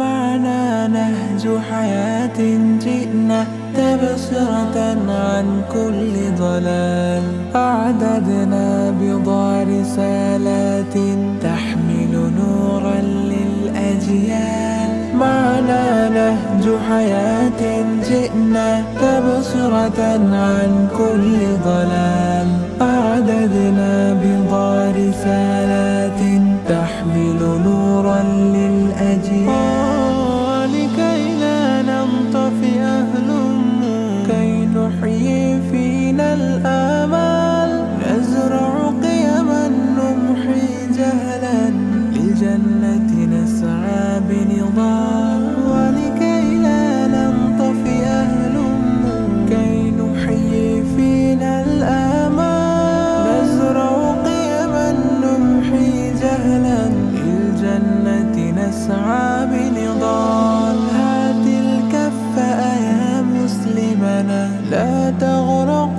معنا نهج حياة جئنا تبصرة عن كل ضلال. أعددنا بضع رسالات تحمل نورا للأجيال. معنا نهج حياة جئنا تبصرة عن كل ضلال. أعددنا بضع رسالات تحمل نورا للأجيال. لكي لا ننطفئ هلم كي نحيي فينا الآمال. نزرع قيما نمحي جهلا للجنة نسعى بنضال. ولكي لا ننطفئ هلم كي نحيي فينا الآمال. نزرع قيما نمحي جهلا للجنة نسعى بنضال. هات الكف يا مسلمنا لا تغرق